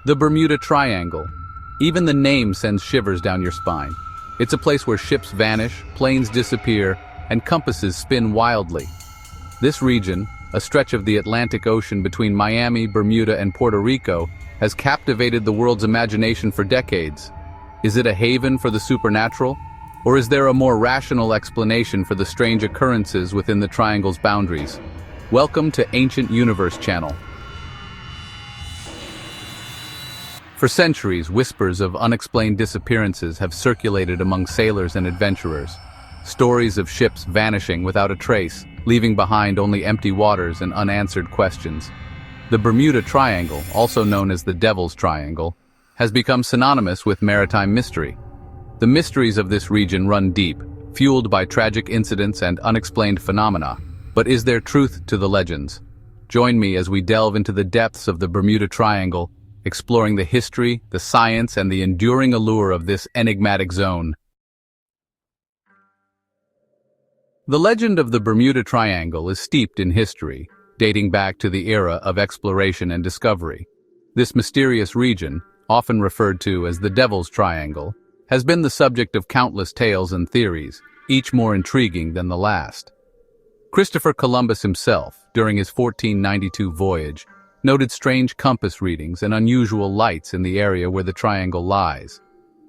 The Bermuda Triangle. Even the name sends shivers down your spine. It's a place where ships vanish, planes disappear, and compasses spin wildly. This region, a stretch of the Atlantic Ocean between Miami, Bermuda, and Puerto Rico, has captivated the world's imagination for decades. Is it a haven for the supernatural? Or is there a more rational explanation for the strange occurrences within the triangle's boundaries? Welcome to Ancient Universe Channel. For centuries, whispers of unexplained disappearances have circulated among sailors and adventurers. Stories of ships vanishing without a trace, leaving behind only empty waters and unanswered questions. The Bermuda Triangle, also known as the Devil's Triangle, has become synonymous with maritime mystery. The mysteries of this region run deep, fueled by tragic incidents and unexplained phenomena. But is there truth to the legends? Join me as we delve into the depths of the Bermuda Triangle, exploring the history, the science, and the enduring allure of this enigmatic zone. The legend of the Bermuda Triangle is steeped in history, dating back to the era of exploration and discovery. This mysterious region, often referred to as the Devil's Triangle, has been the subject of countless tales and theories, each more intriguing than the last. Christopher Columbus himself, during his 1492 voyage, noted strange compass readings and unusual lights in the area where the triangle lies.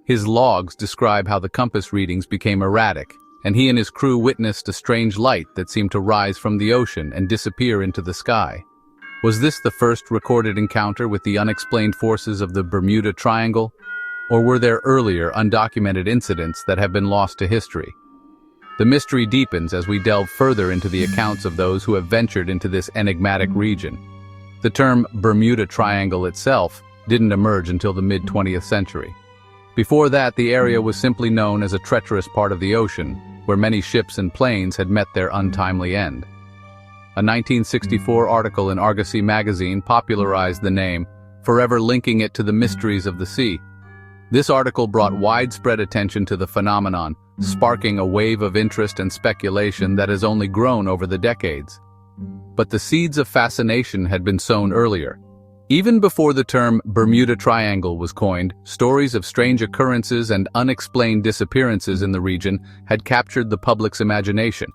His logs describe how the compass readings became erratic, and he and his crew witnessed a strange light that seemed to rise from the ocean and disappear into the sky. Was this the first recorded encounter with the unexplained forces of the Bermuda Triangle? Or were there earlier undocumented incidents that have been lost to history? The mystery deepens as we delve further into the accounts of those who have ventured into this enigmatic region. The term Bermuda Triangle itself didn't emerge until the mid-20th century. Before that, the area was simply known as a treacherous part of the ocean, where many ships and planes had met their untimely end. A 1964 article in Argosy magazine popularized the name, forever linking it to the mysteries of the sea. This article brought widespread attention to the phenomenon, sparking a wave of interest and speculation that has only grown over the decades. But the seeds of fascination had been sown earlier. Even before the term Bermuda Triangle was coined, stories of strange occurrences and unexplained disappearances in the region had captured the public's imagination.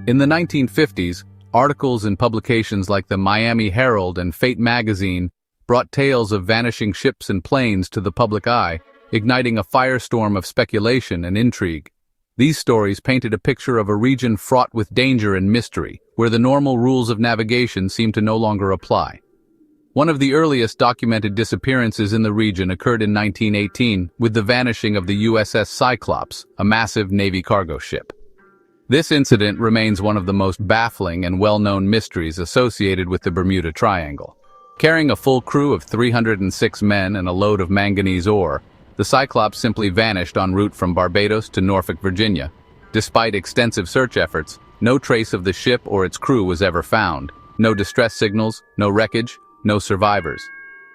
In the 1950s, articles in publications like the Miami Herald and Fate magazine brought tales of vanishing ships and planes to the public eye, igniting a firestorm of speculation and intrigue. These stories painted a picture of a region fraught with danger and mystery, where the normal rules of navigation seemed to no longer apply. One of the earliest documented disappearances in the region occurred in 1918 with the vanishing of the USS Cyclops, a massive Navy cargo ship. This incident remains one of the most baffling and well-known mysteries associated with the Bermuda Triangle. Carrying a full crew of 306 men and a load of manganese ore, the Cyclops simply vanished en route from Barbados to Norfolk, Virginia. Despite extensive search efforts, no trace of the ship or its crew was ever found. No distress signals, no wreckage, no survivors.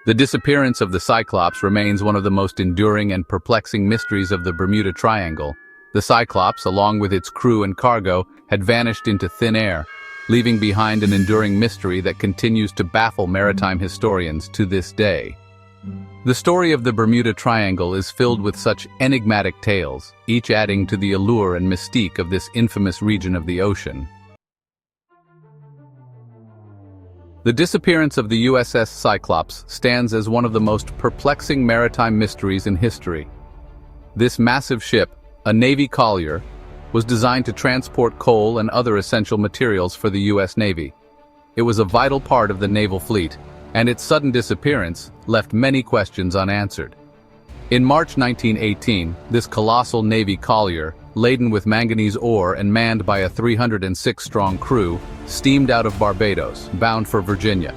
The disappearance of the Cyclops remains one of the most enduring and perplexing mysteries of the Bermuda Triangle. The Cyclops, along with its crew and cargo, had vanished into thin air, leaving behind an enduring mystery that continues to baffle maritime historians to this day. The story of the Bermuda Triangle is filled with such enigmatic tales, each adding to the allure and mystique of this infamous region of the ocean. The disappearance of the USS Cyclops stands as one of the most perplexing maritime mysteries in history. This massive ship, a Navy collier, was designed to transport coal and other essential materials for the U.S. Navy. It was a vital part of the naval fleet, and its sudden disappearance left many questions unanswered. In March 1918, this colossal Navy collier, laden with manganese ore and manned by a 306-strong crew, steamed out of Barbados, bound for Virginia.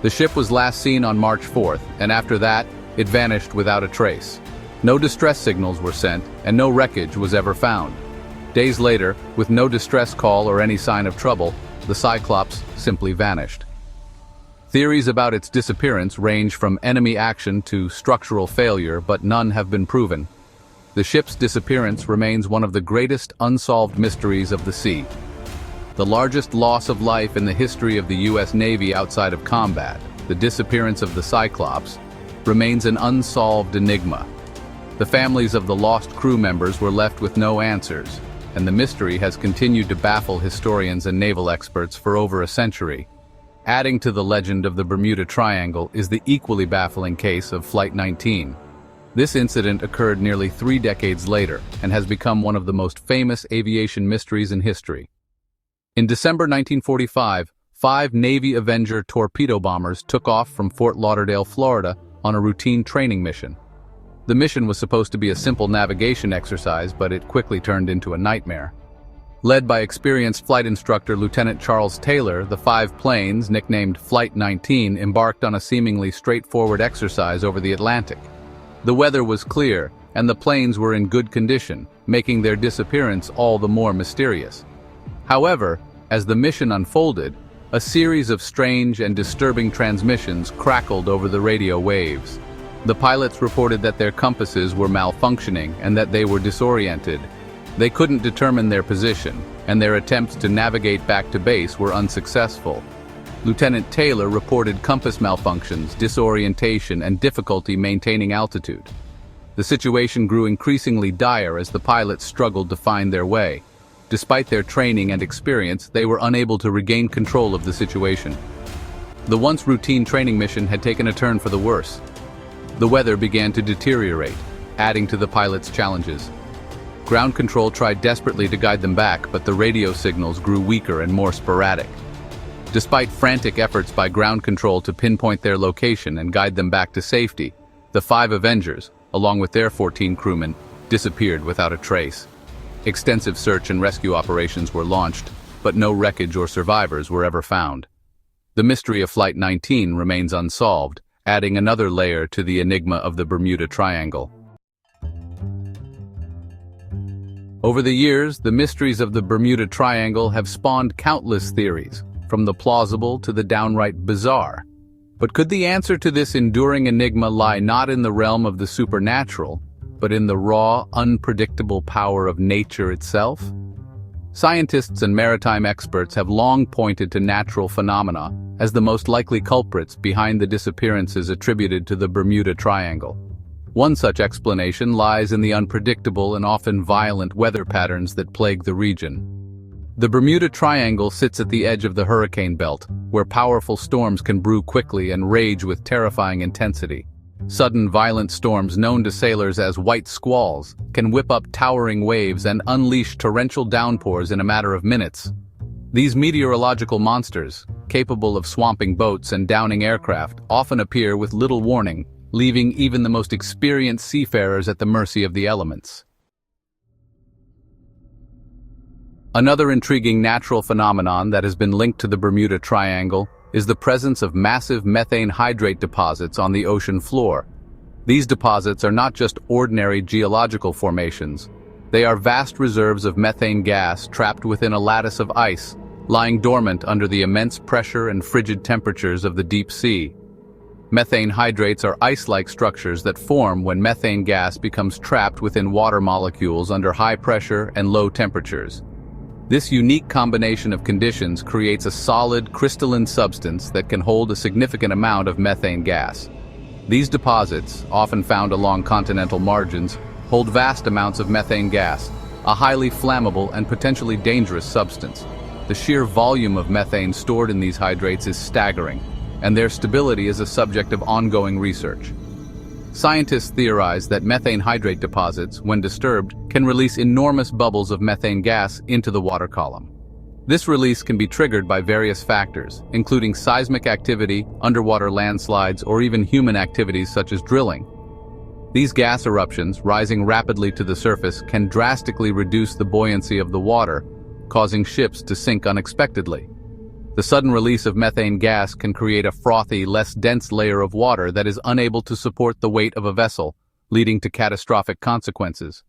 The ship was last seen on March 4th, and after that, it vanished without a trace. No distress signals were sent, and no wreckage was ever found. Days later, with no distress call or any sign of trouble, the Cyclops simply vanished. Theories about its disappearance range from enemy action to structural failure, but none have been proven. The ship's disappearance remains one of the greatest unsolved mysteries of the sea. The largest loss of life in the history of the U.S. Navy outside of combat, the disappearance of the Cyclops, remains an unsolved enigma. The families of the lost crew members were left with no answers, and the mystery has continued to baffle historians and naval experts for over a century. Adding to the legend of the Bermuda Triangle is the equally baffling case of Flight 19. This incident occurred nearly 3 decades later and has become one of the most famous aviation mysteries in history. In December 1945, 5 Navy Avenger torpedo bombers took off from Fort Lauderdale, Florida, on a routine training mission. The mission was supposed to be a simple navigation exercise, but it quickly turned into a nightmare. Led by experienced flight instructor Lieutenant Charles Taylor, the 5 planes, nicknamed Flight 19, embarked on a seemingly straightforward exercise over the Atlantic. The weather was clear, and the planes were in good condition, making their disappearance all the more mysterious. However, as the mission unfolded, a series of strange and disturbing transmissions crackled over the radio waves. The pilots reported that their compasses were malfunctioning and that they were disoriented. They couldn't determine their position, and their attempts to navigate back to base were unsuccessful. Lieutenant Taylor reported compass malfunctions, disorientation, and difficulty maintaining altitude. The situation grew increasingly dire as the pilots struggled to find their way. Despite their training and experience, they were unable to regain control of the situation. The once routine training mission had taken a turn for the worse. The weather began to deteriorate, adding to the pilots' challenges. Ground control tried desperately to guide them back, but the radio signals grew weaker and more sporadic. Despite frantic efforts by ground control to pinpoint their location and guide them back to safety, the 5 Avengers, along with their 14 crewmen, disappeared without a trace. Extensive search and rescue operations were launched, but no wreckage or survivors were ever found. The mystery of Flight 19 remains unsolved, adding another layer to the enigma of the Bermuda Triangle. Over the years, the mysteries of the Bermuda Triangle have spawned countless theories, from the plausible to the downright bizarre. But could the answer to this enduring enigma lie not in the realm of the supernatural, but in the raw, unpredictable power of nature itself? Scientists and maritime experts have long pointed to natural phenomena as the most likely culprits behind the disappearances attributed to the Bermuda Triangle. One such explanation lies in the unpredictable and often violent weather patterns that plague the region. The Bermuda Triangle sits at the edge of the hurricane belt, where powerful storms can brew quickly and rage with terrifying intensity. Sudden violent storms known to sailors as white squalls can whip up towering waves and unleash torrential downpours in a matter of minutes. These meteorological monsters, capable of swamping boats and downing aircraft, often appear with little warning, leaving even the most experienced seafarers at the mercy of the elements. Another intriguing natural phenomenon that has been linked to the Bermuda Triangle is the presence of massive methane hydrate deposits on the ocean floor. These deposits are not just ordinary geological formations. They are vast reserves of methane gas trapped within a lattice of ice, lying dormant under the immense pressure and frigid temperatures of the deep sea. Methane hydrates are ice-like structures that form when methane gas becomes trapped within water molecules under high pressure and low temperatures. This unique combination of conditions creates a solid, crystalline substance that can hold a significant amount of methane gas. These deposits, often found along continental margins, hold vast amounts of methane gas, a highly flammable and potentially dangerous substance. The sheer volume of methane stored in these hydrates is staggering, and their stability is a subject of ongoing research. Scientists theorize that methane hydrate deposits, when disturbed, can release enormous bubbles of methane gas into the water column. This release can be triggered by various factors, including seismic activity, underwater landslides, or even human activities such as drilling. These gas eruptions, rising rapidly to the surface, can drastically reduce the buoyancy of the water, causing ships to sink unexpectedly. The sudden release of methane gas can create a frothy, less dense layer of water that is unable to support the weight of a vessel, leading to catastrophic consequences.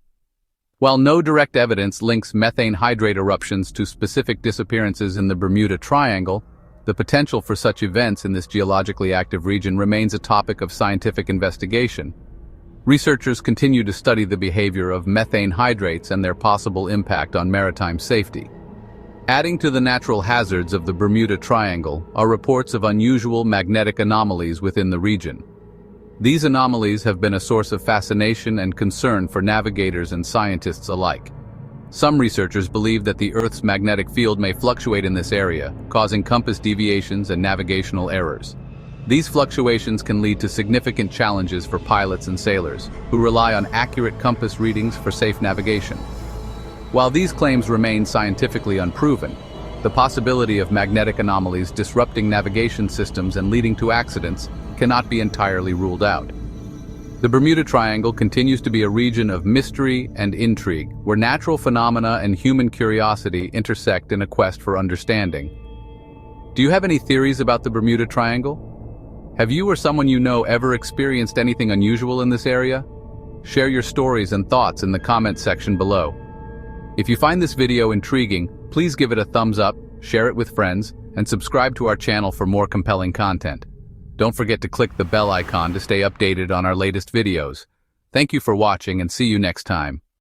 While no direct evidence links methane hydrate eruptions to specific disappearances in the Bermuda Triangle, the potential for such events in this geologically active region remains a topic of scientific investigation. Researchers continue to study the behavior of methane hydrates and their possible impact on maritime safety. Adding to the natural hazards of the Bermuda Triangle are reports of unusual magnetic anomalies within the region. These anomalies have been a source of fascination and concern for navigators and scientists alike. Some researchers believe that the Earth's magnetic field may fluctuate in this area, causing compass deviations and navigational errors. These fluctuations can lead to significant challenges for pilots and sailors, who rely on accurate compass readings for safe navigation. While these claims remain scientifically unproven, the possibility of magnetic anomalies disrupting navigation systems and leading to accidents cannot be entirely ruled out. The Bermuda Triangle continues to be a region of mystery and intrigue, where natural phenomena and human curiosity intersect in a quest for understanding. Do you have any theories about the Bermuda Triangle? Have you or someone you know ever experienced anything unusual in this area? Share your stories and thoughts in the comments section below. If you find this video intriguing, please give it a thumbs up, share it with friends, and subscribe to our channel for more compelling content. Don't forget to click the bell icon to stay updated on our latest videos. Thank you for watching and see you next time.